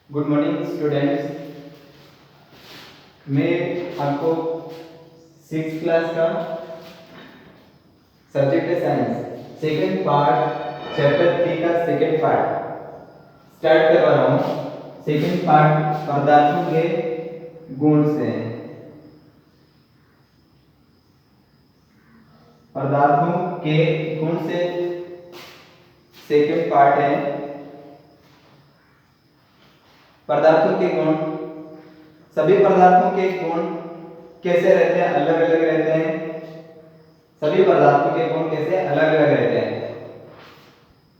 Good morning students. मैं आपको 6th class का सब्जेक्ट है साइंस सेकंड पार्ट चैप्टर 3 का सेकंड पार्ट स्टार्ट करवा रहा हूँ। सेकंड पार्ट पदार्थों के गुण से। पदार्थों के गुण से सेकंड पार्ट है। पदार्थों के गुण, सभी पदार्थों के गुण कैसे रहते हैं? अलग अलग रहते हैं। सभी पदार्थों के गुण कैसे अलग अलग रहते हैं?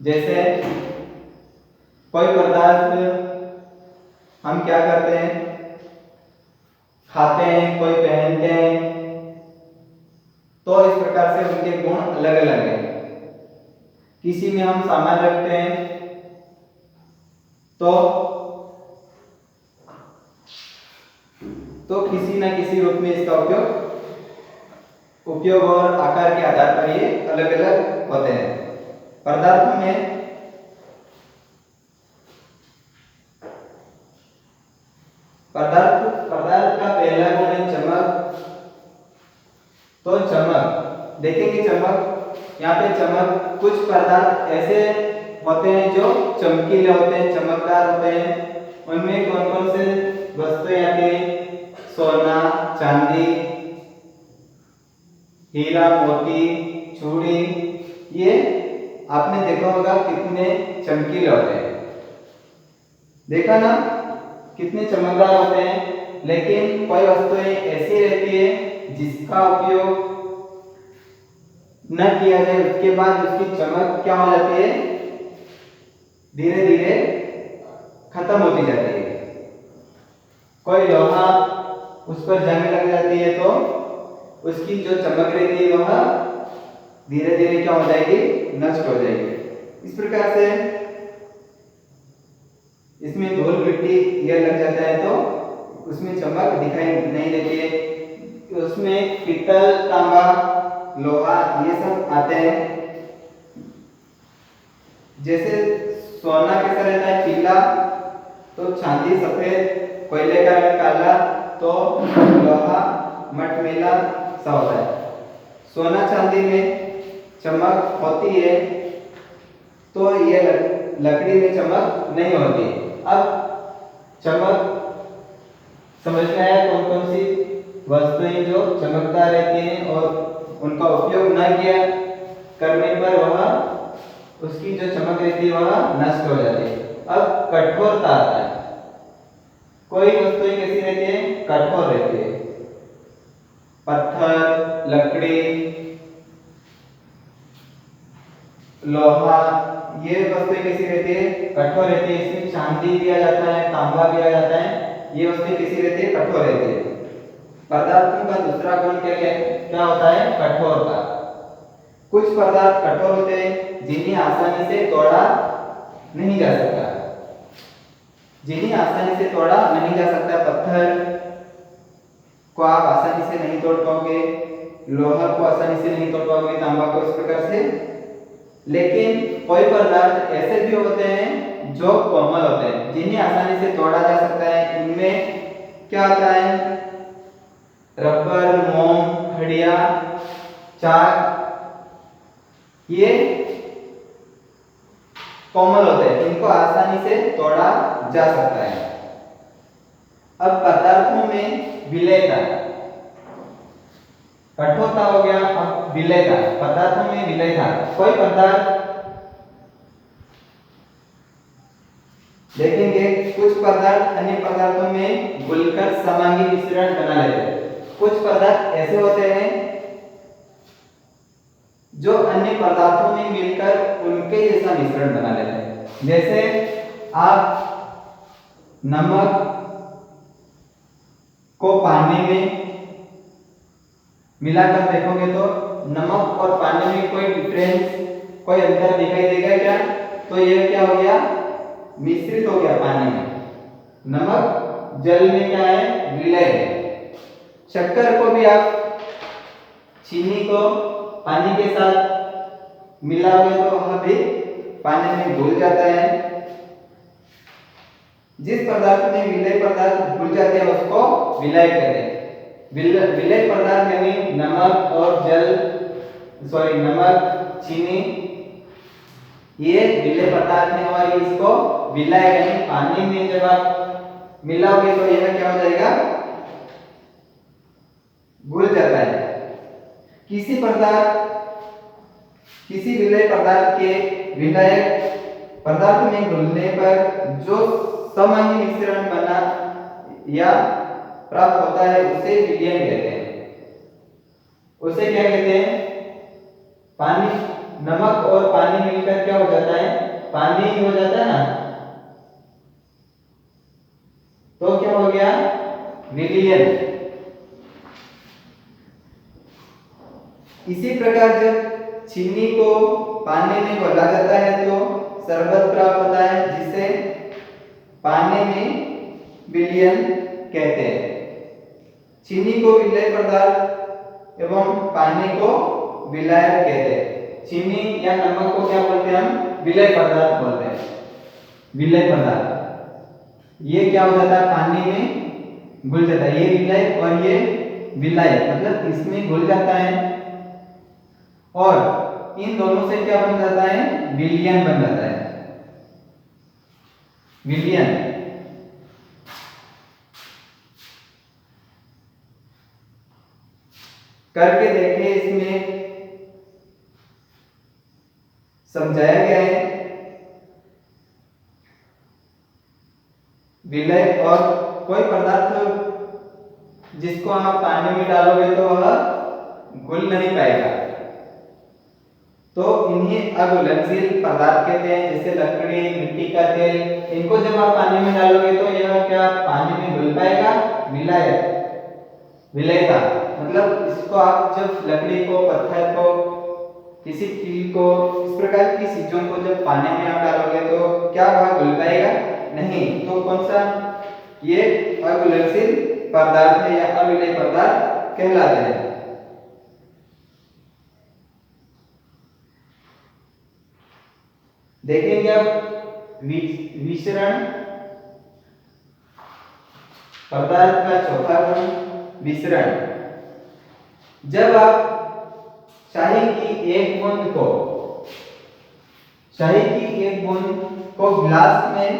जैसे कोई पदार्थ हम क्या करते हैं, खाते हैं, कोई पहनते हैं, तो इस प्रकार से उनके गुण अलग अलग हैं। किसी में हम सामान रखते हैं तो किसी न किसी रूप में इसका उपयोग और आकार के आधार पर ये अलग अलग होते हैं। पदार्थों में पदार्थ का पहला गुण है चमक। तो चमक देखेंगे, चमक यहाँ पे चमक, कुछ पदार्थ ऐसे होते हैं जो चमकीले होते हैं, चमकदार होते हैं। उनमें कौन कौन से वस्तुएं आती हैं? सोना, चांदी, हीरा, मोती, चूड़ी। ये आपने देखा होगा कितने चमकीले होते हैं, देखा ना, कितने चमकदार होते हैं। लेकिन कोई वस्तुएं ऐसी रहती है जिसका उपयोग न किया जाए, उसके बाद उसकी चमक क्या हो जाती है? धीरे धीरे खत्म होती जाती है। कोई लोहा, उस पर जंग लग जाती है तो उसकी जो चमक रहती है वह धीरे धीरे क्या हो जाएगी? नष्ट हो जाएगी। इस प्रकार से इसमें धूल मिट्टी ये लग जाता है तो उसमें चमक दिखाई नहीं देती है। उसमें पीतल, तांबा, लोहा ये सब आते हैं। जैसे सोना कैसा रहता है? पीला, तो चांदी सफेद, कोयले का रंग काला, तो लोहा मटमैला सा होता है। सोना चांदी में चमक होती है तो ये लकड़ी में चमक नहीं होती। अब चमक समझ में आया कौन कौन सी वस्तुएं जो चमकदार रहती हैं और उनका उपयोग न किया करने पर वह उसकी जो चमक रहती है वह नष्ट हो जाती है। अब कठोरता आता है। कोई वस्तुएं कैसी रहती है? कठोर रहती है। पत्थर, लकड़ी, लोहा, ये वस्तुएं कैसी रहती है? कठोर रहती है। इसमें चांदी भी आ जाता है, तांबा भी आ जाता है। ये वस्तुएं कैसी रहती है? कठोर रहती है। पदार्थों का दूसरा गुण क्या होता है? कठोरता। कुछ पदार्थ कठोर होते हैं जिन्हें आसानी से तोड़ा नहीं जा सकता। जिन्हें आसानी से तोड़ा नहीं जा सकता। पत्थर को आप आसानी से नहीं तोड़ पाओगे, लोहा को आसानी से नहीं तोड़ पाओगे, तांबा को, इस प्रकार से। लेकिन कोई पदार्थ ऐसे भी होते हैं जो कोमल होते हैं, जिन्हें आसानी से तोड़ा जा सकता है। इनमें क्या आता है? रबर, मोम, खड़िया, चाक, ये कोमल होते हैं, इनको आसानी से तोड़ा जा सकता है। अब पदार्थों में विलयता, कठोरता हो गया, अब विलयता। पदार्थों में विलयता, कोई पदार्थ देखेंगे, कुछ पदार्थ अन्य पदार्थों में घुलकर समांगी मिश्रण बना लेते हैं। कुछ पदार्थ ऐसे होते हैं जो अन्य पदार्थों में मिलकर उनके जैसा मिश्रण बना लेते हैं। जैसे आप नमक को पानी में मिलाकर देखोगे तो नमक और पानी में कोई डिफरेंस, कोई अंतर दिखाई देगा क्या? तो ये क्या हो गया? मिश्रित हो गया पानी में। नमक जल में क्या है? विलय है। शक्कर को भी आप चीनी को पानी के साथ मिलाओगे तो वह भी पानी में घुल जाता है। जिस पदार्थ में विलेय पदार्थ घुल जाते हैं उसको विलायक कहते हैं। विलेय पदार्थ यानी नमक और नमक, चीनी, ये विलेय पदार्थ है और इसको विलायक यानी पानी में जब आप मिलाओगे तो यह क्या हो जाएगा, घुल जाता है। किसी विलेय पदार्थ के विलायक पदार्थ में घुलने पर जो समांगी मिश्रण बना या प्राप्त होता है उसे विलयन कहते हैं। उसे क्या कहते हैं, पानी, नमक और पानी मिलकर क्या हो जाता है, पानी हो जाता है ना, तो क्या हो गया, विलयन। इसी प्रकार जब चीनी को पानी में घोला जाता है तो शरबत प्राप्त होता है जिसे पानी में विलयन कहते हैं। चीनी को विलेय पदार्थ एवं पानी को विलायक कहते हैं। चीनी या नमक को क्या बोलते हैं हम, विलेय पदार्थ बोलते हैं। विलेय पदार्थ ये क्या हो जाता है, पानी में घुल जाता है, ये विलायक और ये विलायक, मतलब इसमें घुल जाता है और इन दोनों से क्या बन जाता है, विलयन बन जाता है। विलयन करके देखिए, इसमें समझाया गया है विलय और कोई पदार्थ जिसको आप पानी में डालोगे तो वह घुल नहीं पाएगा, तो इन्हीं अघुलनशील पदार्थ कहते हैं। जैसे लकड़ी, मिट्टी का तेल, इनको जब आप पानी में डालोगे तो यह क्या पानी में घुल पाएगा, विलयता, मतलब इसको आप जब लकड़ी को, पत्थर को, किसी कील को, इस प्रकार की चीजों को जब पानी में आप डालोगे तो क्या वह घुल पाएगा, नहीं। तो कौन सा, ये अघुलनशील पदार्थ है या अविलेय पदार्थ कहलाते हैं। देखेंगे अब विसरण, पदार्थ का चौथा गुण विसरण। जब आप शाही की एक बूंद को गिलास में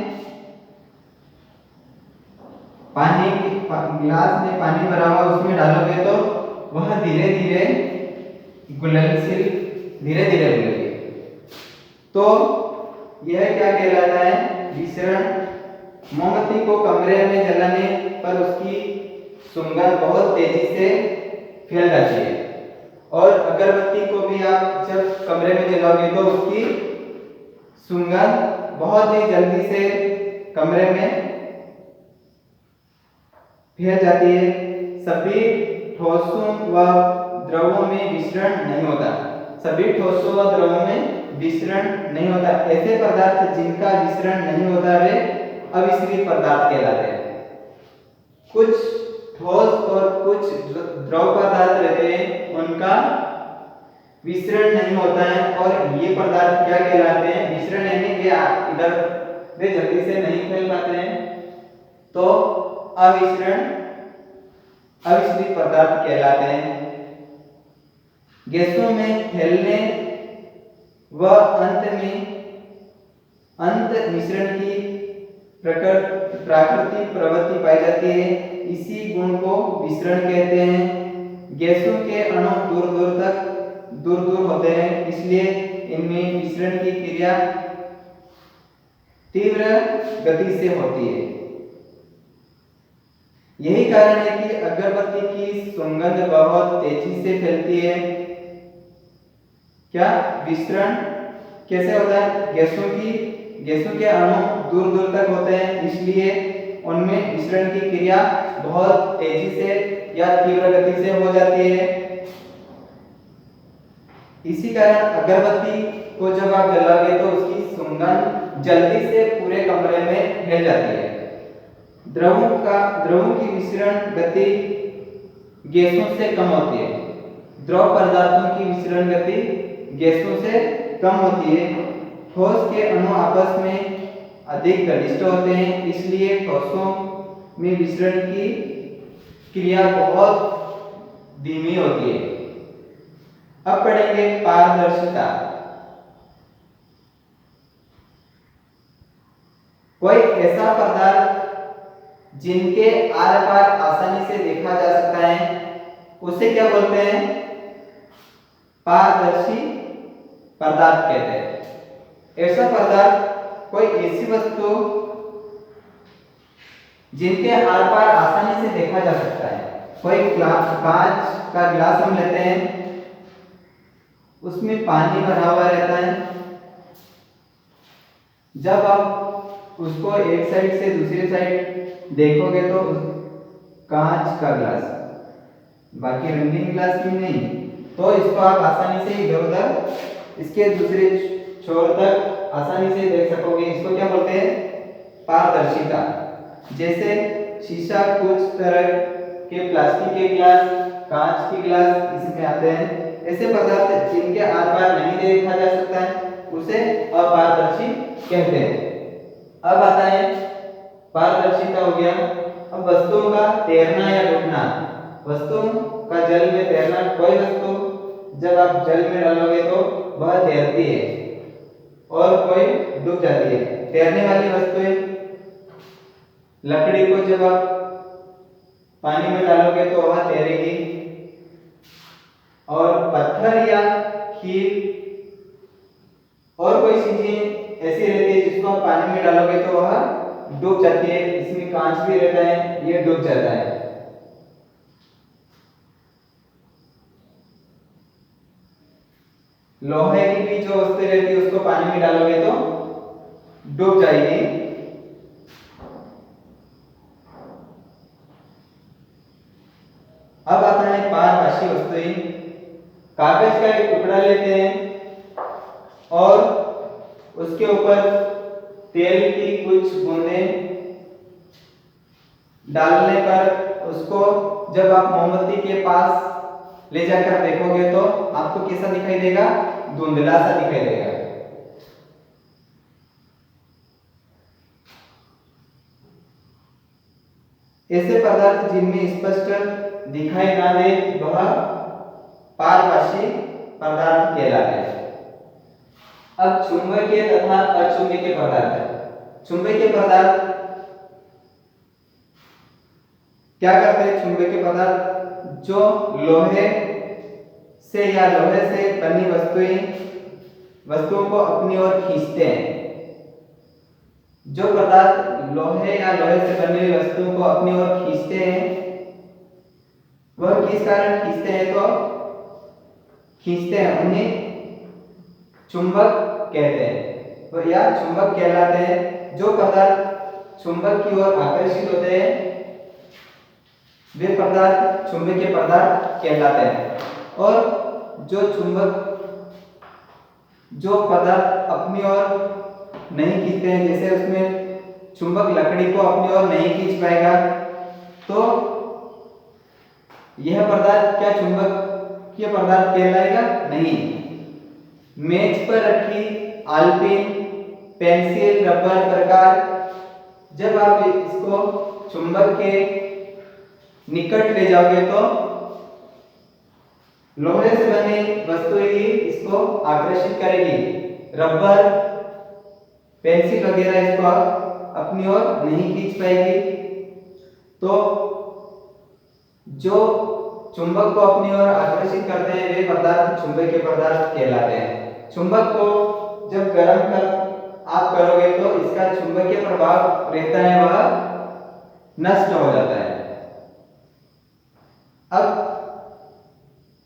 पानी भरा हुआ उसमें डालोगे तो वह धीरे धीरे घुलेगी। तो यह क्या कहलाता है, विसरण। मोमबत्ती को कमरे में जलाने पर उसकी सुगंध बहुत तेजी से फैल जाती है और अगरबत्ती को भी आप जब कमरे में जलाओगे तो उसकी सुगंध बहुत ही जल्दी से कमरे में फैल जाती है। सभी ठोसों व द्रवों में विसरण नहीं होता। ऐसे पदार्थ जिनका विसरण नहीं होता वे अविसरित पदार्थ कहलाते हैं। कुछ ठोस और कुछ द्रव पदार्थ रहते हैं, उनका विसरण नहीं होता है और ये पदार्थ क्या कहलाते हैं, विसरण यानी वे जल्दी से नहीं फैल पाते हैं, तो अविसरित पदार्थ कहलाते हैं। गैसों में फैलने व अंत मिश्रण की प्राकृतिक प्रवृत्ति पाई जाती है, इसी गुण को विसरण कहते हैं। गैसों के अणु दूर दूर होते हैं, इसलिए इनमें विसरण की क्रिया तीव्र गति से होती है। यही कारण है कि अगरबत्ती की सुगंध बहुत तेजी से फैलती है। क्या विसरण कैसे होता है, गैसों के अणु दूर दूर तक होते हैं, इसलिए उनमें विसरण की क्रिया बहुत तेजी से या तीव्र गति से हो जाती है। इसी कारण अगरबत्ती को जब आप जलाओगे तो उसकी सुगंध जल्दी से पूरे कमरे में फैल जाती है। द्रवों की विसरण गति गैसों से कम होती है। द्रव पदार्थों की विसरण गति गैसों से कम होती है। ठोस के अणु आपस में अधिक घनिष्ठ होते हैं, इसलिए ठोसों में विसरण की क्रिया बहुत धीमी होती है। अब पढ़ेंगे पारदर्शिता। कोई ऐसा पदार्थ जिनके आर पार आसानी से देखा जा सकता है उसे क्या बोलते हैं? पारदर्शी पदार्थ कहते हैं। ऐसा पदार्थ कोई ऐसी वस्तु जिनके आर पार आसानी से देखा जा सकता है। कोई कांच का गिलास हम लेते हैं, उसमें पानी भरा हुआ रहता है। जब आप उसको एक साइड से दूसरी साइड देखोगे तो कांच का गिलास, बाकी रंगीन गिलास भी नहीं, तो इसको आप आसानी से इधर उधर इसके दूसरे छोर तक आसानी से देख सकोगे। इसको क्या बोलते हैं? पारदर्शिता। जैसे शीशा, कुछ तरह के प्लास्टिक के गिलास, कांच के गिलास इसमें आते हैं। ऐसे पदार्थ जिनके आर पार नहीं देखा जा सकता है उसे अपारदर्शी कहते हैं। अब आता है पारदर्शिता हो गया। अब वस्तुओं का तैरना या डूबना। वस्तुओं का जल में तैरना। कोई वस्तु जब आप जल में डालोगे तो वह तैरती है और कोई डूब जाती है। तैरने वाली वस्तुएं, लकड़ी को जब आप पानी में डालोगे तो वह तैरेगी, और पत्थर या खीर और कोई चीजें ऐसी रहती है जिसको आप पानी में डालोगे तो वह डूब जाती है। इसमें कांच भी रहता है, ये डूब जाता है। लोहे की भी जो वस्तु रहती है उसको पानी में डालोगे तो डूब जाएगी। अब आता है पारभासी वस्तुएं। कागज का एक टुकड़ा लेते हैं और उसके ऊपर तेल की कुछ बूंदें डालने पर उसको जब आप मोमबत्ती के पास ले जाकर देखोगे तो आपको कैसा दिखाई देगा? धुंधला सा दिखाई देगा। ऐसे पदार्थ जिनमें स्पष्ट दिखाई ना दे वह पारभासी पदार्थ कहलाते हैं। अब चुंबकीय तथा अचुंबकीय पदार्थ। चुंबकीय पदार्थ क्या करते हैं? चुंबकीय पदार्थ जो लोहे से या लोहे से बनी वस्तुओं को अपनी ओर खींचते हैं। जो पदार्थ लोहे या लोहे से बनी हुई वस्तुओं को अपनी ओर खींचते हैं वह किस कारण खींचते हैं? तो खींचते हैं उन्हें चुंबक कहते हैं, तो या चुंबक कहलाते हैं। जो पदार्थ चुंबक की ओर आकर्षित होते हैं वे पदार्थ चुंबकीय पदार्थ कहलाते हैं। और जो पदार्थ अपनी ओर नहीं खींचते हैं, जैसे उसमें चुंबक लकड़ी को अपनी ओर नहीं खींच पाएगा, तो यह पदार्थ क्या चुंबकीय पदार्थ कहलाएगा? नहीं। मेज पर रखी आलपिन, पेंसिल, रबर प्रकार, जब आप इसको चुंबक के निकट ले जाओगे तो लोहे से बनी वस्तु ही इसको आकर्षित करेगी। रबर, पेंसिल वगैरह इसको अपनी ओर नहीं खींच पाएगी। तो जो चुंबक को अपनी ओर आकर्षित करते हैं वे पदार्थ चुंबकीय पदार्थ कहलाते हैं। चुंबक को जब गर्म कर आप करोगे तो इसका चुंबकीय प्रभाव रहता है वह नष्ट हो जाता है। अब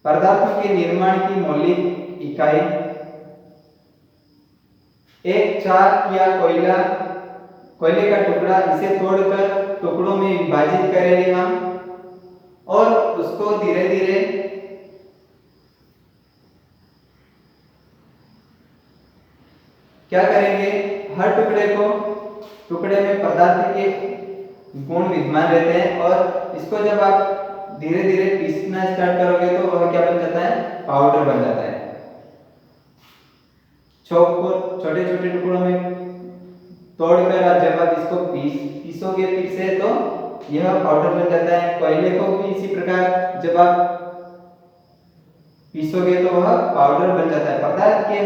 पदार्थों के निर्माण की मौलिक इकाई। एक चाक या कोयले का टुकड़ा, इसे तोड़कर टुकड़ों में विभाजित करेंगे हम और उसको धीरे धीरे क्या करेंगे? हर टुकड़े में पदार्थ के गुण विद्यमान रहते हैं और इसको जब आप धीरे धीरे पीसना स्टार्ट करोगे तो वह क्या बन जाता है? पाउडर बन जाता है। चौक को छोटे छोटे टुकड़ों में तोड़कर और जब आप इसको पीसोगे फिर से तो यह पाउडर बन जाता है। कोयले को भी इसी प्रकार जब आप पीसोगे तो वह पाउडर बन जाता है। पदार्थ के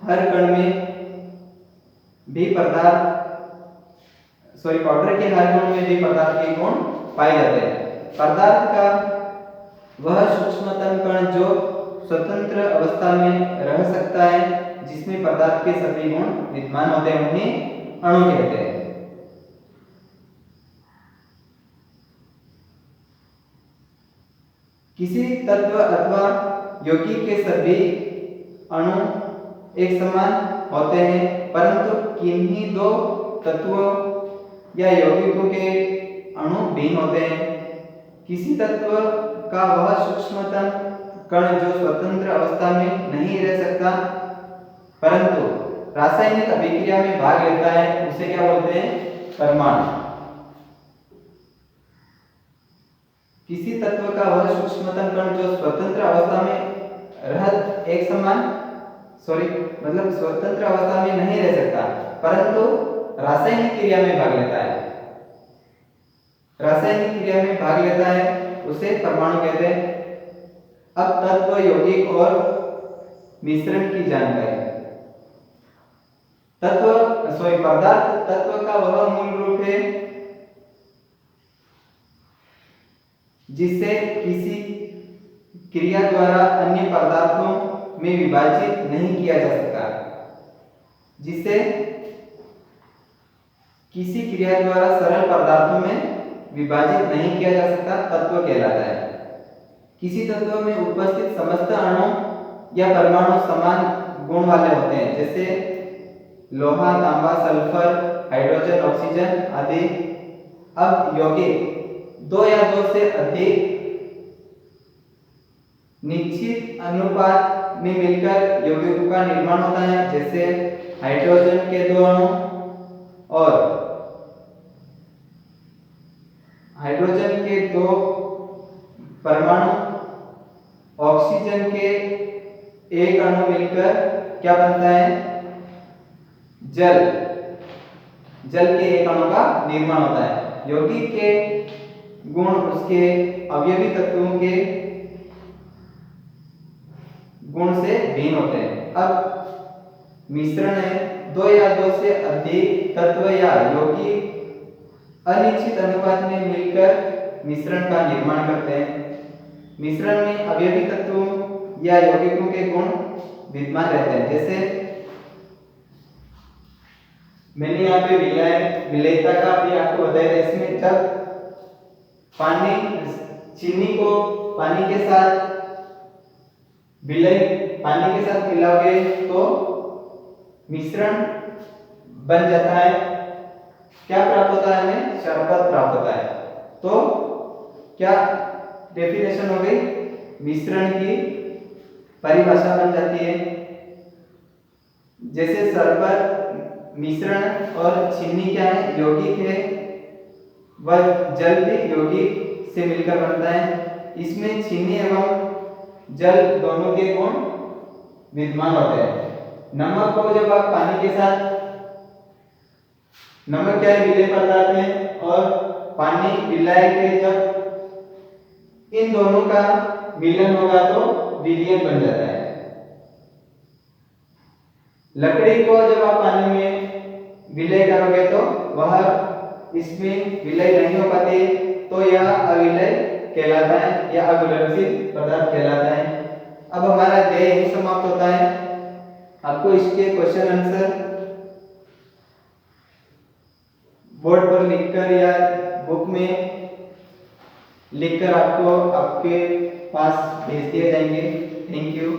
हर कण में भी पाउडर के हर गुण में भी पदार्थ के गुण पाए जाते हैं। पदार्थ का वह सूक्ष्मतम कण जो स्वतंत्र अवस्था में रह सकता है, जिसमें पदार्थ के सभी गुण विद्यमान होते हैं, उन्हें अणु कहते हैं। किसी तत्व अथवा यौगिक के सभी अणु एक समान होते हैं, परंतु किन्हीं दो तत्वों या यौगिकों के अणु भिन्न होते हैं। किसी तत्व का वह सूक्ष्मतम कण जो स्वतंत्र अवस्था में नहीं रह सकता परंतु रासायनिक अभिक्रिया में भाग लेता है, उसे क्या बोलते हैं? परमाणु। किसी तत्व का वह सूक्ष्मतम कण जो स्वतंत्र अवस्था में स्वतंत्र अवस्था में नहीं रह सकता परंतु रासायनिक क्रिया में भाग लेता है, उसे परमाणु कहते हैं। अब तत्व, यौगिक और मिश्रण की जानकारी। पदार्थ तत्व का वह मूल रूप है जिसे किसी क्रिया द्वारा अन्य पदार्थों में विभाजित नहीं किया जा सकता। जिसे किसी क्रिया द्वारा सरल पदार्थों में विभाजित नहीं किया जा सकता तत्व कहलाता है। किसी तत्व में उपस्थित समस्त अणु या परमाणु समान गुण वाले होते हैं, जैसे लोहा, तांबा, सल्फर, हाइड्रोजन, ऑक्सीजन आदि। अब यौगिक दो या दो से अधिक निश्चित अनुपात में मिलकर यौगिकों का निर्माण होता है, जैसे हाइड्रोजन के दो अणु और हाइड्रोजन के दो परमाणु ऑक्सीजन के एक अणु मिलकर क्या बनता है? जल के एक अणु का निर्माण होता है। यौगिक के गुण उसके अवयवी तत्वों के गुण से भिन्न होते हैं। अब मिश्रण है, दो या दो से अधिक तत्व या यौगिक अनिश्चित अनुपात में मिलकर मिश्रण का निर्माण करते हैं। मिश्रण में अवयवी तत्वों या यौगिकों के गुण विद्यमान रहते हैं, जैसे मैंने यहाँ पे विलेयता का भी आपको बताया था। इसमें जब चीनी को पानी के साथ मिलाओगे तो मिश्रण बन जाता है। क्या प्राप्त होता है? हमें शरबत प्राप्त होता है। तो क्या डेफिनेशन हो गई? मिश्रण की परिभाषा बन जाती है। जैसे शरबत मिश्रण और चीनी क्या है? यौगिक है। वह जल भी यौगिक से मिलकर बनता है। इसमें चीनी एवं जल दोनों के गुण विद्यमान होते हैं। नमक को जब आप पानी के साथ, नमक क्या है? विलेय पदार्थ है और पानी मिलाए के जब इन दोनों का मिलन होगा तो विलयन बन जाता है। लकड़ी को जब आप पानी में विलय करोगे तो वह इसमें विलय नहीं हो पाती, तो यह अविलय कहलाता है या अघुलनशील पदार्थ कहलाता है। अब हमारा अध्याय यही समाप्त होता है। आपको इसके क्वेश्चन आंसर बोर्ड पर लिखकर या बुक में लिखकर आपको आपके पास भेज दिए जाएंगे। Thank you.